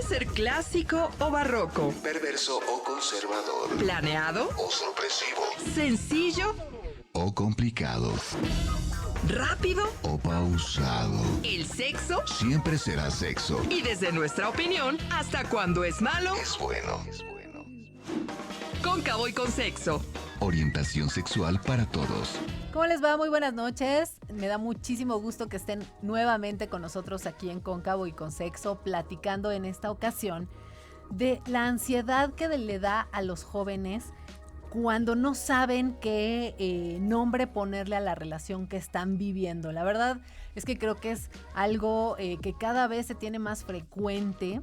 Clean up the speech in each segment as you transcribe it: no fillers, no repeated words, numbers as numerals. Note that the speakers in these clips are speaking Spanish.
Puede ser clásico o barroco, perverso o conservador, planeado o sorpresivo, sencillo o complicado, rápido. o pausado. El sexo, Siempre será sexo. y desde nuestra opinión, hasta cuando es malo, Es bueno. Cóncavo y con sexo. Orientación sexual para todos. ¿Cómo les va? Muy buenas noches. Me da muchísimo gusto que estén nuevamente con nosotros aquí en Cóncavo y con Sexo, platicando en esta ocasión de la ansiedad que le da a los jóvenes cuando no saben qué nombre ponerle a la relación que están viviendo. La verdad es que creo que es algo que cada vez se tiene más frecuente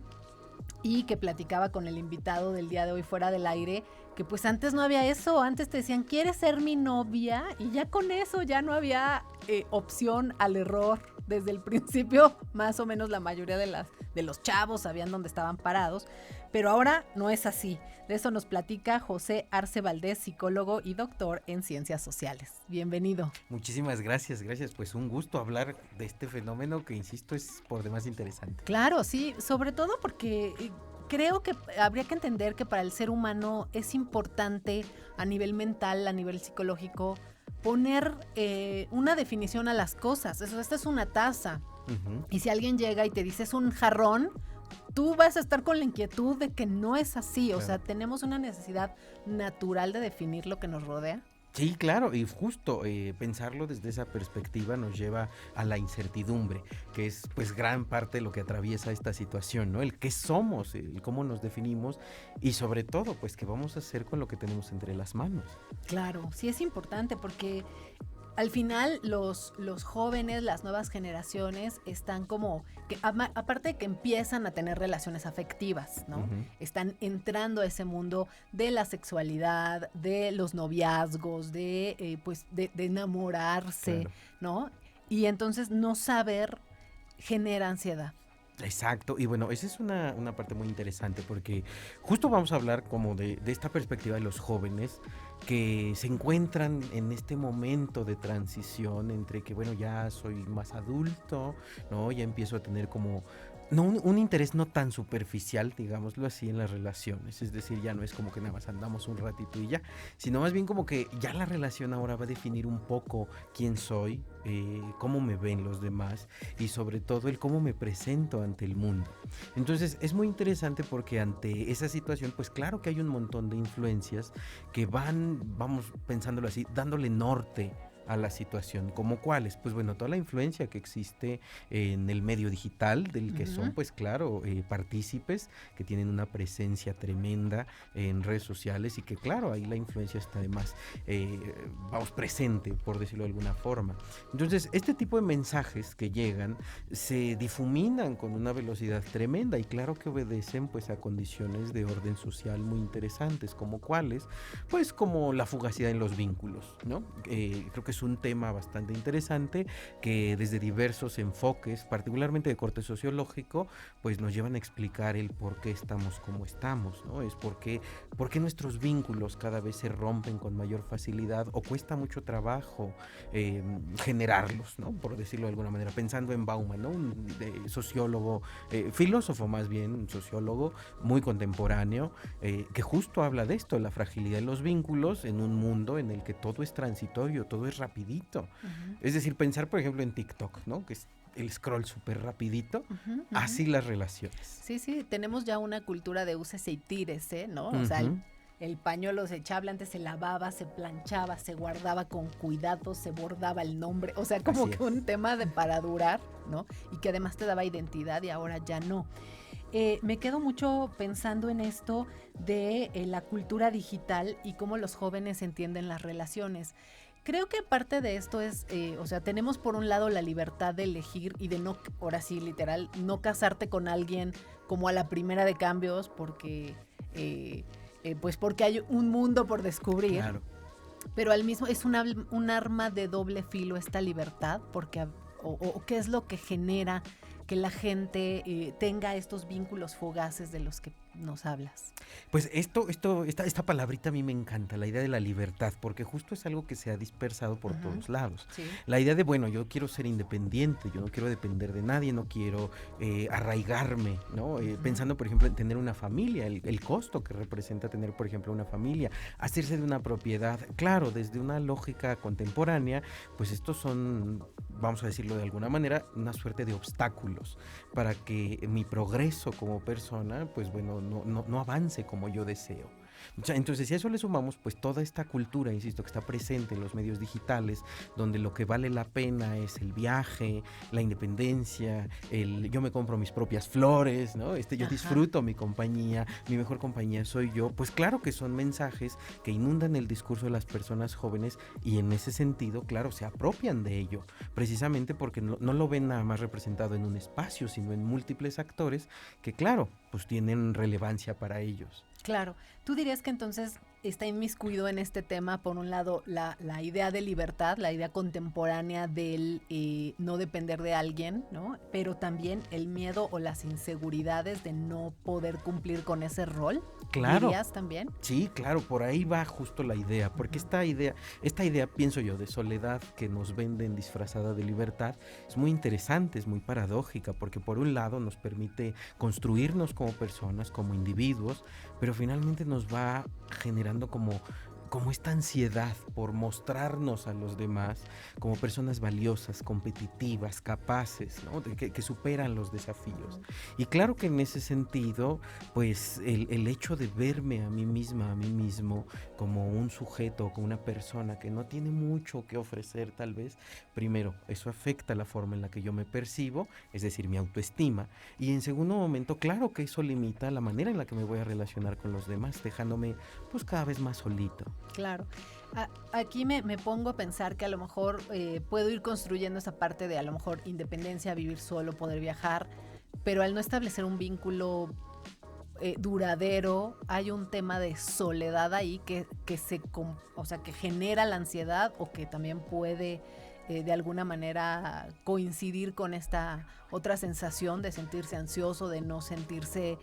y que platicaba con el invitado del día de hoy fuera del aire, que pues antes no había eso, antes te decían, ¿quieres ser mi novia? Y ya con eso ya no había opción al error. Desde el principio, más o menos la mayoría de los chavos sabían dónde estaban parados, pero ahora no es así. De eso nos platica José Arce Valdés, psicólogo y doctor en ciencias sociales. Bienvenido. Muchísimas gracias, pues un gusto hablar de este fenómeno que, insisto, es por demás interesante. Claro, sí, sobre todo porque creo que habría que entender que para el ser humano es importante a nivel mental, a nivel psicológico, poner una definición a las cosas. Esta es una taza. Uh-huh. Y si alguien llega y te dice es un jarrón, tú vas a estar con la inquietud de que no es así. Claro. O sea, tenemos una necesidad natural de definir lo que nos rodea. Sí, claro, y justo pensarlo desde esa perspectiva nos lleva a la incertidumbre, que es pues gran parte de lo que atraviesa esta situación, ¿no? El qué somos, el cómo nos definimos y sobre todo pues qué vamos a hacer con lo que tenemos entre las manos. Claro, sí es importante porque al final los jóvenes, las nuevas generaciones están como, aparte de que empiezan a tener relaciones afectivas, ¿no? Uh-huh. Están entrando a ese mundo de la sexualidad, de los noviazgos, de enamorarse, claro, ¿no? Y entonces no saber genera ansiedad. Exacto, y bueno, esa es una parte muy interesante porque justo vamos a hablar como de esta perspectiva de los jóvenes que se encuentran en este momento de transición entre que, bueno, ya soy más adulto, ¿no? Ya empiezo a tener como un interés no tan superficial, digámoslo así, en las relaciones. Es decir, ya no es como que nada más andamos un ratito y ya, sino más bien como que ya la relación ahora va a definir un poco quién soy, cómo me ven los demás y sobre todo el cómo me presento ante el mundo. Entonces es muy interesante porque ante esa situación, pues claro que hay un montón de influencias que vamos pensándolo así, dándole norte a la situación. ¿Como cuáles? Pues bueno, toda la influencia que existe en el medio digital, del que son, pues claro, partícipes, que tienen una presencia tremenda en redes sociales y que claro, ahí la influencia está además, presente, por decirlo de alguna forma. Entonces, este tipo de mensajes que llegan se difuminan con una velocidad tremenda y claro que obedecen pues a condiciones de orden social muy interesantes, como cuáles, pues como la fugacidad en los vínculos, ¿no? Creo que es un tema bastante interesante que desde diversos enfoques, particularmente de corte sociológico, pues nos llevan a explicar el por qué estamos como estamos, ¿no? Es por qué nuestros vínculos cada vez se rompen con mayor facilidad o cuesta mucho trabajo generarlos, ¿no? Por decirlo de alguna manera, pensando en Bauman, ¿no? Un sociólogo, filósofo más bien, un sociólogo muy contemporáneo, que justo habla de esto, la fragilidad de los vínculos en un mundo en el que todo es transitorio, todo es rapidito. Uh-huh. Es decir, pensar por ejemplo en TikTok, ¿no? Que es el scroll súper rapidito, uh-huh, así las relaciones. Sí, tenemos ya una cultura de úsese y tírese, ¿no? Uh-huh. O sea, el pañuelo desechable antes se lavaba, se planchaba, se guardaba con cuidado, se bordaba el nombre, o sea, como que un tema para durar, ¿no? Y que además te daba identidad y ahora ya no. Me quedo mucho pensando en esto de la cultura digital y cómo los jóvenes entienden las relaciones. Creo que parte de esto es, tenemos por un lado la libertad de elegir y de no, ahora sí, literal, no casarte con alguien como a la primera de cambios porque hay un mundo por descubrir. Claro. Pero al mismo es un arma de doble filo esta libertad porque o qué es lo que genera que la gente tenga estos vínculos fugaces de los que nos hablas? Pues esta palabrita a mí me encanta, la idea de la libertad, porque justo es algo que se ha dispersado por todos lados. Sí. La idea de, bueno, yo quiero ser independiente, yo no quiero depender de nadie, no quiero arraigarme, ¿no? Pensando, por ejemplo, en tener una familia, el costo que representa tener, por ejemplo, una familia, hacerse de una propiedad. Claro, desde una lógica contemporánea, pues estos son, vamos a decirlo de alguna manera, una suerte de obstáculos para que mi progreso como persona, pues bueno, no avance como yo deseo. Entonces, si a eso le sumamos, pues toda esta cultura, insisto, que está presente en los medios digitales, donde lo que vale la pena es el viaje, la independencia, yo me compro mis propias flores, ¿no? Yo disfruto mi compañía, mi mejor compañía soy yo, pues claro que son mensajes que inundan el discurso de las personas jóvenes y en ese sentido, claro, se apropian de ello, precisamente porque no lo ven nada más representado en un espacio, sino en múltiples actores que, claro, pues tienen relevancia para ellos. Claro. ¿Tú dirías que entonces está inmiscuido en este tema, por un lado, la idea de libertad, la idea contemporánea del no depender de alguien, ¿no? Pero también el miedo o las inseguridades de no poder cumplir con ese rol? Claro. ¿Dirías también? Sí, claro, por ahí va justo la idea, porque esta idea, pienso yo, de soledad que nos venden disfrazada de libertad, es muy interesante, es muy paradójica, porque por un lado nos permite construirnos como personas, como individuos, pero finalmente nos va generando como esta ansiedad por mostrarnos a los demás como personas valiosas, competitivas, capaces, ¿no? que superan los desafíos. Y claro que en ese sentido, pues el hecho de verme a mí misma, a mí mismo, como un sujeto, como una persona que no tiene mucho que ofrecer tal vez, primero, eso afecta la forma en la que yo me percibo, es decir, mi autoestima. Y en segundo momento, claro que eso limita la manera en la que me voy a relacionar con los demás, dejándome pues cada vez más solito. Claro. Aquí me pongo a pensar que a lo mejor puedo ir construyendo esa parte de a lo mejor independencia, vivir solo, poder viajar, pero al no establecer un vínculo duradero, hay un tema de soledad ahí que genera la ansiedad o que también puede de alguna manera coincidir con esta otra sensación de sentirse ansioso, de no sentirse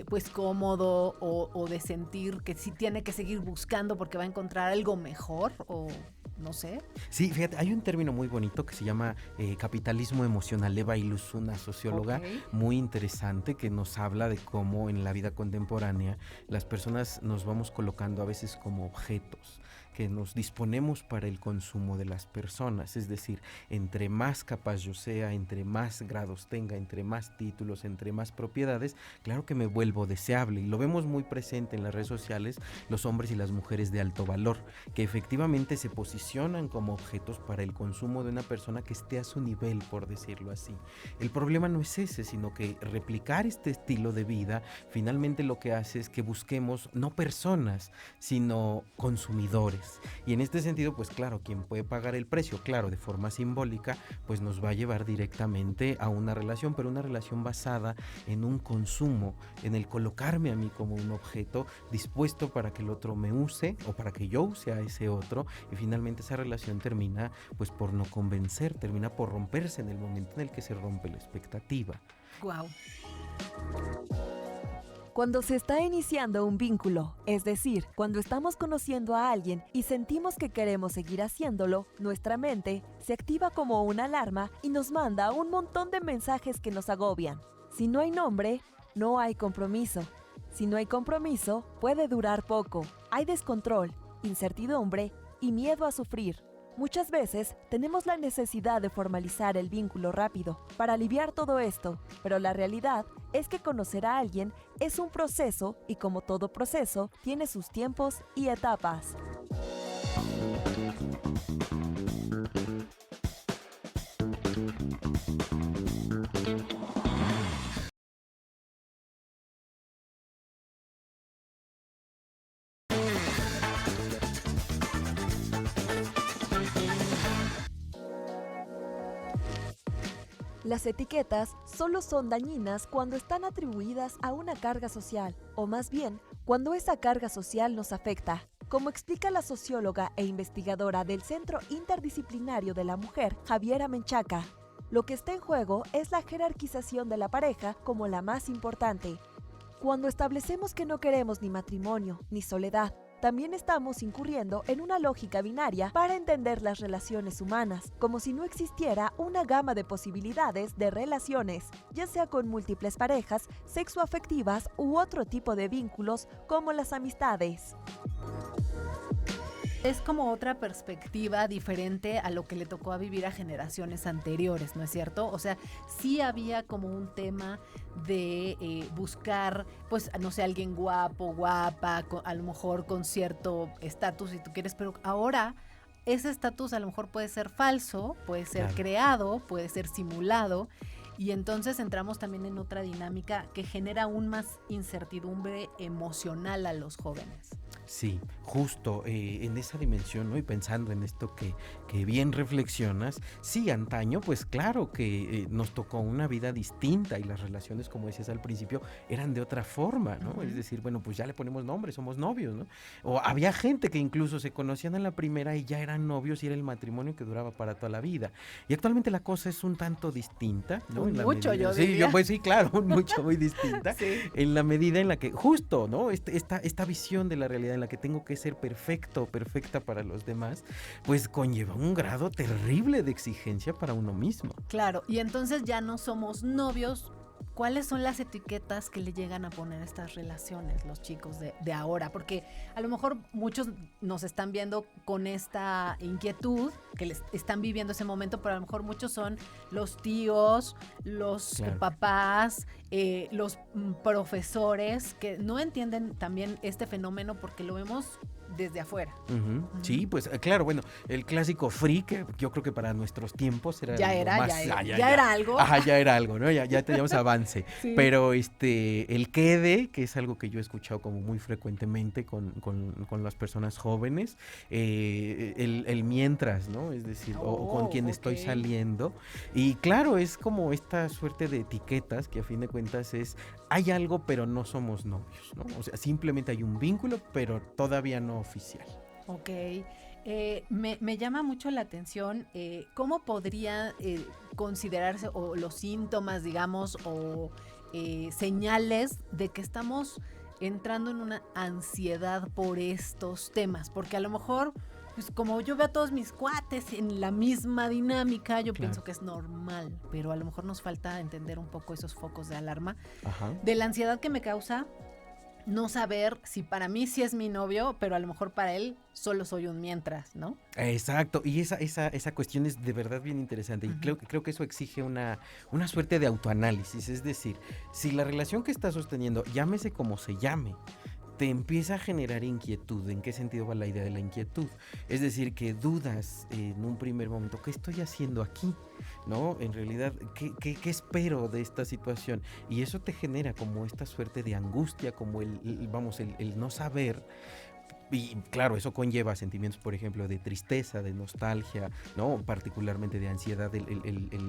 pues cómodo o de sentir que sí tiene que seguir buscando porque va a encontrar algo mejor o no sé. Sí, fíjate, hay un término muy bonito que se llama capitalismo emocional. Eva Illouz, una socióloga muy interesante que nos habla de cómo en la vida contemporánea las personas nos vamos colocando a veces como objetos que nos disponemos para el consumo de las personas, es decir, entre más capaz yo sea, entre más grados tenga, entre más títulos, entre más propiedades, claro que me vuelvo deseable, y lo vemos muy presente en las redes sociales, los hombres y las mujeres de alto valor, que efectivamente se posicionan como objetos para el consumo de una persona que esté a su nivel, por decirlo así. El problema no es ese, sino que replicar este estilo de vida, finalmente lo que hace es que busquemos no personas, sino consumidores. Y en este sentido, pues claro, quien puede pagar el precio, claro, de forma simbólica, pues nos va a llevar directamente a una relación, pero una relación basada en un consumo, en el colocarme a mí como un objeto dispuesto para que el otro me use o para que yo use a ese otro, y finalmente esa relación termina pues por no convencer, termina por romperse en el momento en el que se rompe la expectativa. Wow. Cuando se está iniciando un vínculo, es decir, cuando estamos conociendo a alguien y sentimos que queremos seguir haciéndolo, nuestra mente se activa como una alarma y nos manda un montón de mensajes que nos agobian. Si no hay nombre, no hay compromiso. Si no hay compromiso, puede durar poco. Hay descontrol, incertidumbre y miedo a sufrir. Muchas veces tenemos la necesidad de formalizar el vínculo rápido para aliviar todo esto, pero la realidad es que conocer a alguien es un proceso y como todo proceso, tiene sus tiempos y etapas. Las etiquetas solo son dañinas cuando están atribuidas a una carga social, o más bien, cuando esa carga social nos afecta. Como explica la socióloga e investigadora del Centro Interdisciplinario de la Mujer, Javiera Menchaca, lo que está en juego es la jerarquización de la pareja como la más importante. Cuando establecemos que no queremos ni matrimonio ni soledad, también estamos incurriendo en una lógica binaria para entender las relaciones humanas, como si no existiera una gama de posibilidades de relaciones, ya sea con múltiples parejas, sexoafectivas u otro tipo de vínculos como las amistades. Es como otra perspectiva diferente a lo que le tocó a vivir a generaciones anteriores, ¿no es cierto? O sea, sí había como un tema de buscar, pues, no sé, alguien guapo, guapa, a lo mejor con cierto estatus, si tú quieres, pero ahora ese estatus a lo mejor puede ser falso, puede ser creado, puede ser simulado, y entonces entramos también en otra dinámica que genera aún más incertidumbre emocional a los jóvenes. Sí, justo en esa dimensión, ¿no? Y pensando en esto que bien reflexionas, sí, antaño, pues claro que nos tocó una vida distinta y las relaciones, como decías al principio, eran de otra forma, ¿no? Es decir, bueno, pues ya le ponemos nombre, somos novios, ¿no? O había gente que incluso se conocían en la primera y ya eran novios y era el matrimonio que duraba para toda la vida. Y actualmente la cosa es un tanto distinta, ¿no? Mucho, yo sí, diría. pues sí, claro, mucho, muy distinta. Sí. En la medida en la que, justo, ¿no? Esta visión de la realidad en la que tengo que ser perfecto o perfecta para los demás, pues conlleva un grado terrible de exigencia para uno mismo. Claro, y entonces ya no somos novios. ¿Cuáles son las etiquetas que le llegan a poner a estas relaciones los chicos de ahora? Porque a lo mejor muchos nos están viendo con esta inquietud, que les están viviendo ese momento, pero a lo mejor muchos son los tíos, los papás, los profesores, que no entienden también este fenómeno porque lo vemos desde afuera. Sí, pues claro, bueno, el clásico free, que yo creo que para nuestros tiempos era Ya algo era, más, ya era algo. Ajá, ya era algo, ¿no? Ya teníamos avance. Sí. Pero el quede, que es algo que yo he escuchado como muy frecuentemente con las personas jóvenes, el mientras, ¿no? Es decir, o con quien estoy saliendo. Y claro, es como esta suerte de etiquetas que a fin de cuentas hay algo, pero no somos novios, ¿no? O sea, simplemente hay un vínculo, pero todavía no oficial. Ok. Me llama mucho la atención cómo podría considerarse o los síntomas, digamos, o señales de que estamos entrando en una ansiedad por estos temas, porque a lo mejor, pues como yo veo a todos mis cuates en la misma dinámica, yo pienso que es normal, pero a lo mejor nos falta entender un poco esos focos de alarma. Ajá. De la ansiedad que me causa no saber si para mí sí es mi novio, pero a lo mejor para él solo soy un mientras, ¿no? Exacto, y esa cuestión es de verdad bien interesante, y creo que eso exige una suerte de autoanálisis, es decir, si la relación que estás sosteniendo, llámese como se llame, te empieza a generar inquietud. ¿En qué sentido va la idea de la inquietud? Es decir, que dudas en un primer momento, ¿qué estoy haciendo aquí? ¿No? En realidad, ¿qué espero de esta situación? Y eso te genera como esta suerte de angustia, como el no saber. Y claro, eso conlleva sentimientos, por ejemplo, de tristeza, de nostalgia, ¿no? Particularmente de ansiedad,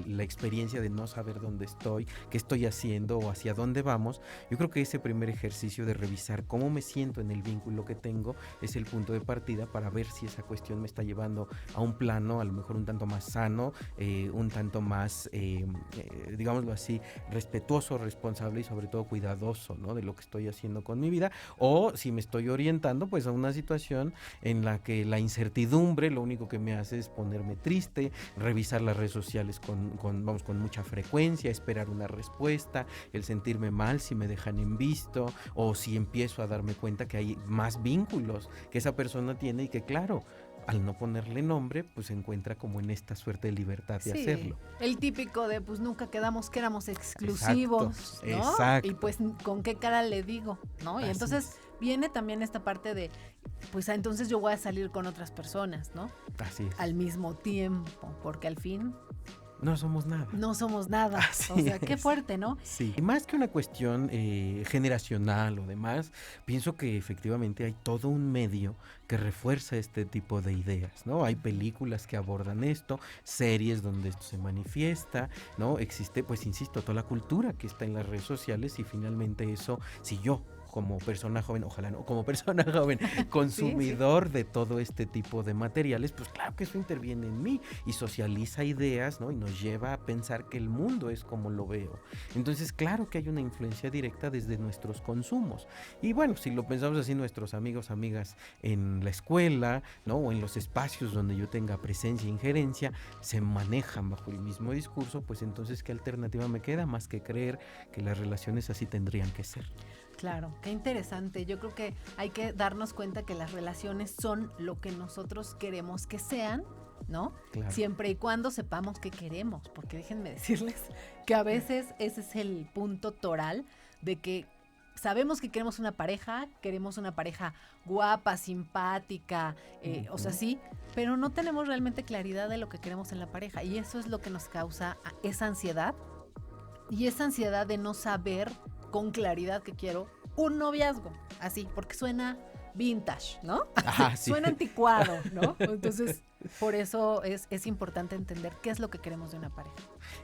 la experiencia de no saber dónde estoy, qué estoy haciendo o hacia dónde vamos. Yo creo que ese primer ejercicio de revisar cómo me siento en el vínculo que tengo es el punto de partida para ver si esa cuestión me está llevando a un plano a lo mejor un tanto más sano, un tanto más, digámoslo así, respetuoso, responsable y sobre todo cuidadoso, ¿no? De lo que estoy haciendo con mi vida, o si me estoy orientando pues a una situación en la que la incertidumbre lo único que me hace es ponerme triste, revisar las redes sociales con mucha frecuencia, esperar una respuesta, el sentirme mal si me dejan en visto o si empiezo a darme cuenta que hay más vínculos que esa persona tiene y que claro, al no ponerle nombre, pues se encuentra como en esta suerte de libertad de hacerlo. El típico de, pues nunca quedamos que éramos exclusivos, ¿no? Exacto. Y pues, ¿con qué cara le digo? ¿No? Y Así entonces viene también esta parte de, pues entonces yo voy a salir con otras personas, ¿no? Así es. Al mismo tiempo, porque al fin No somos nada. no somos nada. Así o sea, qué es. fuerte, ¿no? Sí. Y más que una cuestión generacional o demás, pienso que efectivamente hay todo un medio que refuerza este tipo de ideas, ¿no? Hay películas que abordan esto, series donde esto se manifiesta, ¿no? Existe, pues insisto, toda la cultura que está en las redes sociales y finalmente eso, si yo como persona joven, ojalá no, como persona joven, consumidor de todo este tipo de materiales, pues claro que eso interviene en mí y socializa ideas, ¿no? Y nos lleva a pensar que el mundo es como lo veo. Entonces, claro que hay una influencia directa desde nuestros consumos. Y bueno, si lo pensamos así, nuestros amigos, amigas en la escuela, ¿no? O en los espacios donde yo tenga presencia e injerencia, se manejan bajo el mismo discurso, pues entonces, ¿qué alternativa me queda más que creer que las relaciones así tendrían que ser? Claro, qué interesante. Yo creo que hay que darnos cuenta que las relaciones son lo que nosotros queremos que sean, ¿no? Claro. Siempre y cuando sepamos qué queremos, porque déjenme decirles que a veces ese es el punto toral de que sabemos que queremos una pareja guapa, simpática, o sea, sí, pero no tenemos realmente claridad de lo que queremos en la pareja y eso es lo que nos causa esa ansiedad y esa ansiedad de no saber con claridad que quiero un noviazgo, así, porque suena vintage, ¿no? Ajá, sí. Suena anticuado, ¿no? Entonces, por eso es importante entender qué es lo que queremos de una pareja.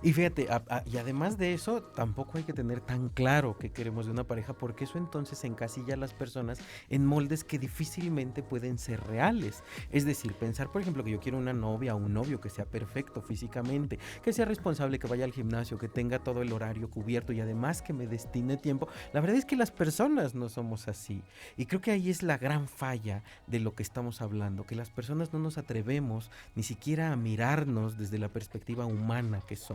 Y fíjate, y además de eso, tampoco hay que tener tan claro qué queremos de una pareja, porque eso entonces encasilla a las personas en moldes que difícilmente pueden ser reales. Es decir, pensar, por ejemplo, que yo quiero una novia o un novio que sea perfecto físicamente, que sea responsable, que vaya al gimnasio, que tenga todo el horario cubierto y además que me destine tiempo. La verdad es que las personas no somos así. Y creo que ahí es la gran falla de lo que estamos hablando, que las personas no nos atrevemos ni siquiera a mirarnos desde la perspectiva humana que somos.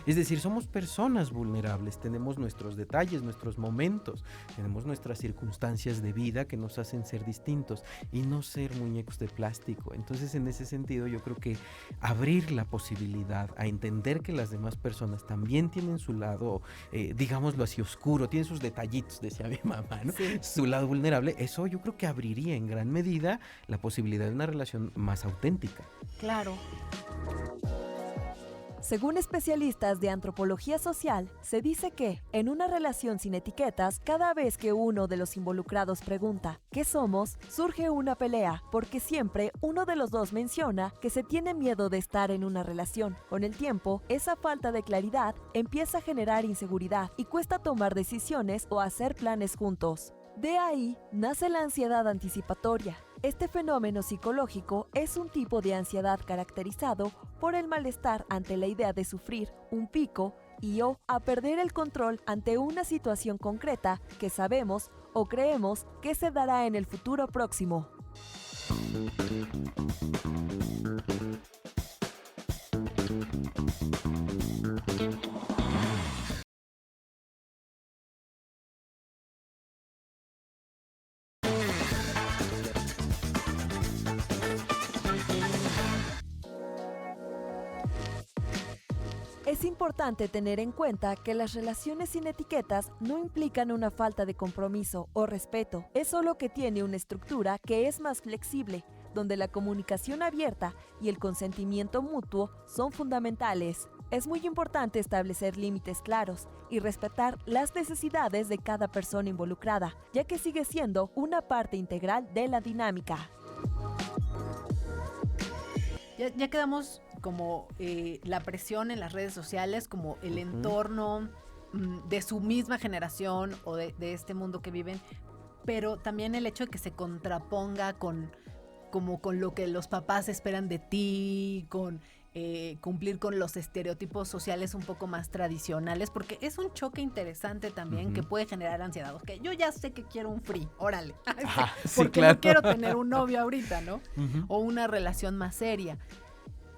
Es decir, somos personas vulnerables, tenemos nuestros detalles, nuestros momentos, tenemos nuestras circunstancias de vida que nos hacen ser distintos y no ser muñecos de plástico. Entonces, en ese sentido, yo creo que abrir la posibilidad a entender que las demás personas también tienen su lado, digámoslo así, oscuro, tienen sus detallitos, decía mi mamá, ¿no? Sí. Su lado vulnerable, eso yo creo que abriría en gran medida la posibilidad de una relación más auténtica. Claro. Según especialistas de antropología social, se dice que, en una relación sin etiquetas, cada vez que uno de los involucrados pregunta ¿qué somos?, surge una pelea, porque siempre uno de los dos menciona que se tiene miedo de estar en una relación. Con el tiempo, esa falta de claridad empieza a generar inseguridad y cuesta tomar decisiones o hacer planes juntos. De ahí nace la ansiedad anticipatoria. Este fenómeno psicológico es un tipo de ansiedad caracterizado por el malestar ante la idea de sufrir un pico o a perder el control ante una situación concreta que sabemos o creemos que se dará en el futuro próximo. Es importante tener en cuenta que las relaciones sin etiquetas no implican una falta de compromiso o respeto, es solo que tiene una estructura que es más flexible, donde la comunicación abierta y el consentimiento mutuo son fundamentales. Es muy importante establecer límites claros y respetar las necesidades de cada persona involucrada, ya que sigue siendo una parte integral de la dinámica. Ya quedamos como la presión en las redes sociales, como el entorno de su misma generación o de este mundo que viven, pero también el hecho de que se contraponga con lo que los papás esperan de ti, con cumplir con los estereotipos sociales un poco más tradicionales, porque es un choque interesante también que puede generar ansiedad. Ok, yo ya sé que quiero un free, órale, porque no quiero tener un novio ahorita, ¿no? O una relación más seria.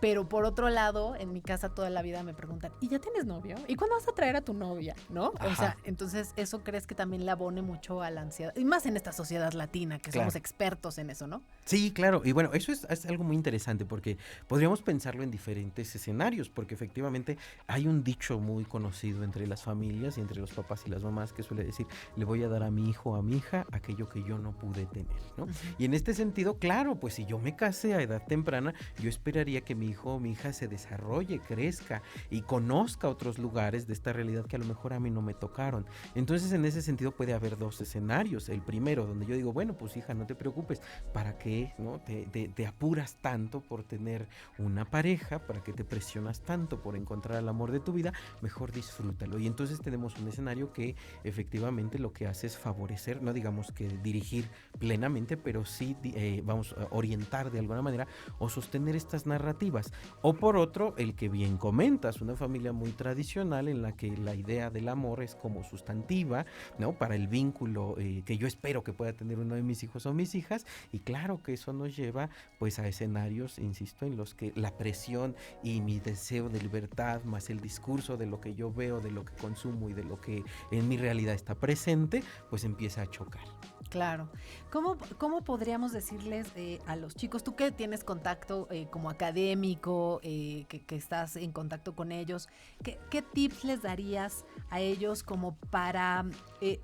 Pero por otro lado, en mi casa toda la vida me preguntan, ¿y ya tienes novio? ¿Y cuándo vas a traer a tu novia? ¿No? O sea, entonces eso crees que también le abone mucho a la ansiedad. Y más en esta sociedad latina, que somos expertos en eso, ¿no? Sí, claro. Y bueno, eso es algo muy interesante porque podríamos pensarlo en diferentes escenarios, porque efectivamente hay un dicho muy conocido entre las familias y entre los papás y las mamás que suele decir, le voy a dar a mi hijo o a mi hija aquello que yo no pude tener, ¿no? Y en este sentido, claro, pues si yo me casé a edad temprana, yo esperaría que mi hijo o mi hija se desarrolle, crezca y conozca otros lugares de esta realidad que a lo mejor a mí no me tocaron. Entonces, en ese sentido puede haber dos escenarios. El primero, donde yo digo, bueno, pues hija, no te preocupes, ¿para qué no te apuras tanto por tener una pareja? ¿Para qué te presionas tanto por encontrar el amor de tu vida? Mejor disfrútalo. Y entonces tenemos un escenario que efectivamente lo que hace es favorecer, no digamos que dirigir plenamente, pero sí vamos a orientar de alguna manera o sostener estas narrativas. O por otro, el que bien comentas, una familia muy tradicional en la que la idea del amor es como sustantiva, ¿no? Para el vínculo que yo espero que pueda tener uno de mis hijos o mis hijas, y claro que eso nos lleva pues a escenarios, insisto, en los que la presión y mi deseo de libertad más el discurso de lo que yo veo, de lo que consumo y de lo que en mi realidad está presente, pues empieza a chocar. Claro. ¿Cómo podríamos decirles a los chicos, tú que tienes contacto como académico, que estás en contacto con ellos, ¿qué tips les darías a ellos como para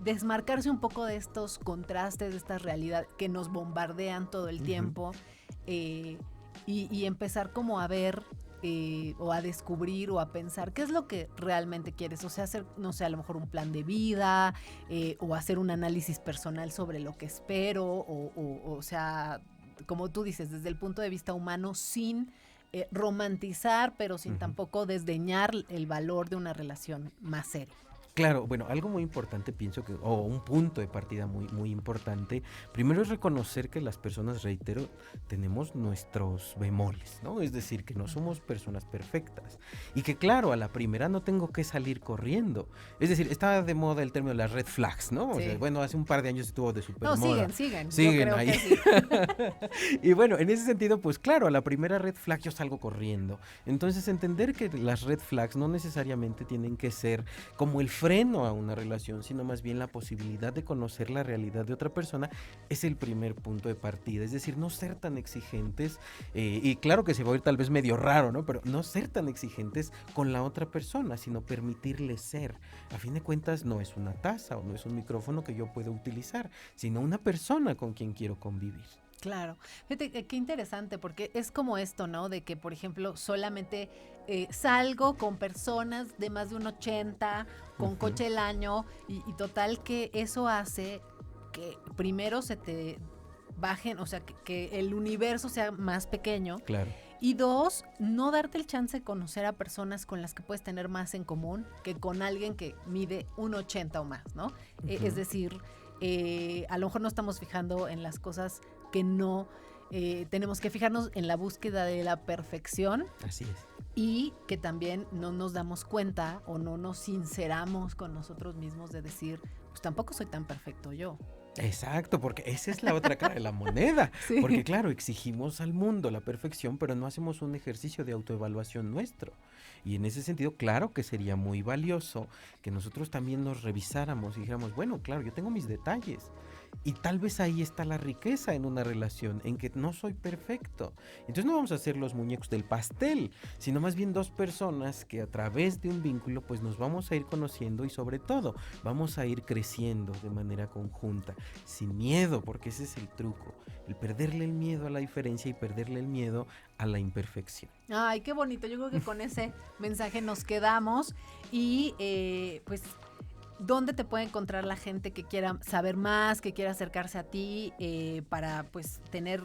desmarcarse un poco de estos contrastes, de estas realidades que nos bombardean todo el tiempo y empezar como a ver o a descubrir o a pensar qué es lo que realmente quieres? O sea, hacer, no sé, a lo mejor un plan de vida o hacer un análisis personal sobre lo que espero o sea, como tú dices, desde el punto de vista humano, sin romantizar, pero sin tampoco desdeñar el valor de una relación más seria. Claro, bueno, algo muy importante pienso que, o un punto de partida muy, muy importante, primero es reconocer que las personas, reitero, tenemos nuestros bemoles, ¿no? Es decir, que no somos personas perfectas y que claro, a la primera no tengo que salir corriendo. Es decir, está de moda el término de las red flags, ¿no? Sí. O sea, bueno, hace un par de años estuvo de super moda. No, siguen. Siguen Yo creo ahí. que sí. Y bueno, en ese sentido, pues claro, a la primera red flag yo salgo corriendo. Entonces, entender que las red flags no necesariamente tienen que ser como el freno a una relación, sino más bien la posibilidad de conocer la realidad de otra persona es el primer punto de partida. Es decir, no ser tan exigentes, y claro que se va a oír tal vez medio raro, ¿no? Pero no ser tan exigentes con la otra persona, sino permitirle ser. A fin de cuentas, no es una taza o no es un micrófono que yo puedo utilizar, sino una persona con quien quiero convivir. Claro, fíjate qué interesante, porque es como esto, ¿no? De que, por ejemplo, solamente salgo con personas de más de un 80, con coche del año, y total que eso hace que primero se te bajen, o sea, que el universo sea más pequeño. Claro. Y dos, no darte el chance de conocer a personas con las que puedes tener más en común que con alguien que mide un 80 o más, ¿no? Es decir, a lo mejor no estamos fijando en las cosas que no tenemos que fijarnos en la búsqueda de la perfección. Así es. Y que también no nos damos cuenta o no nos sinceramos con nosotros mismos de decir, pues tampoco soy tan perfecto yo. Exacto, porque esa es la otra cara de la moneda. Sí. Porque claro, exigimos al mundo la perfección, pero no hacemos un ejercicio de autoevaluación nuestro. Y en ese sentido, claro que sería muy valioso que nosotros también nos revisáramos y dijéramos, bueno, claro, yo tengo mis detalles. Y tal vez ahí está la riqueza en una relación, en que no soy perfecto. Entonces no vamos a ser los muñecos del pastel, sino más bien dos personas que a través de un vínculo pues nos vamos a ir conociendo y sobre todo vamos a ir creciendo de manera conjunta, sin miedo, porque ese es el truco, el perderle el miedo a la diferencia y perderle el miedo a la imperfección. Ay, qué bonito. Yo creo que con ese mensaje nos quedamos y pues ¿dónde te puede encontrar la gente que quiera saber más, que quiera acercarse a ti para pues tener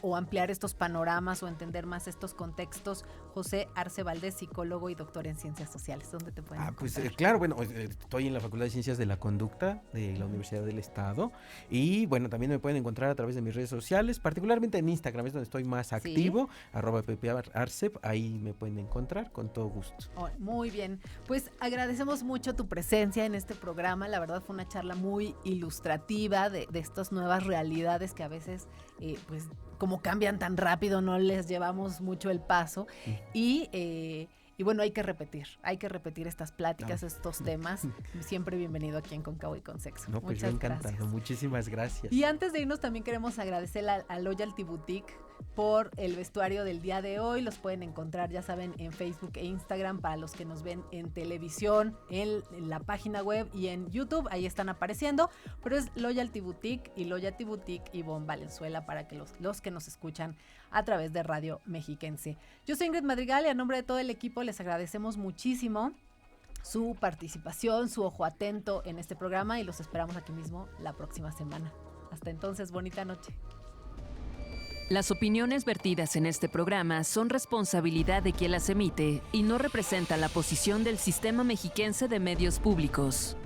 o ampliar estos panoramas o entender más estos contextos? José Arce Valdés, psicólogo y doctor en ciencias sociales. ¿Dónde te pueden encontrar? Pues claro, bueno, estoy en la Facultad de Ciencias de la Conducta de la Universidad del Estado y bueno, también me pueden encontrar a través de mis redes sociales, particularmente en Instagram, es donde estoy más activo, @pepearcep, ahí me pueden encontrar con todo gusto. Oh, muy bien, pues agradecemos mucho tu presencia en este programa. La verdad fue una charla muy ilustrativa de estas nuevas realidades que a veces pues como cambian tan rápido no les llevamos mucho el paso y bueno, hay que repetir estas pláticas, estos temas. Siempre bienvenido aquí en Cóncavo y con Sexo. No, pues muchas encantado, gracias. Muchísimas gracias. Y antes de irnos también queremos agradecer a Loyalty Boutique por el vestuario del día de hoy. Los pueden encontrar, ya saben, en Facebook e Instagram para los que nos ven en televisión, en la página web y en YouTube. Ahí están apareciendo, pero es Loyalty Boutique y Loyalty Boutique Ivonne Valenzuela para que los que nos escuchan a través de Radio Mexiquense. Yo soy Ingrid Madrigal y a nombre de todo el equipo les agradecemos muchísimo su participación, su ojo atento en este programa y los esperamos aquí mismo la próxima semana. Hasta entonces, bonita noche. Las opiniones vertidas en este programa son responsabilidad de quien las emite y no representan la posición del Sistema Mexiquense de Medios Públicos.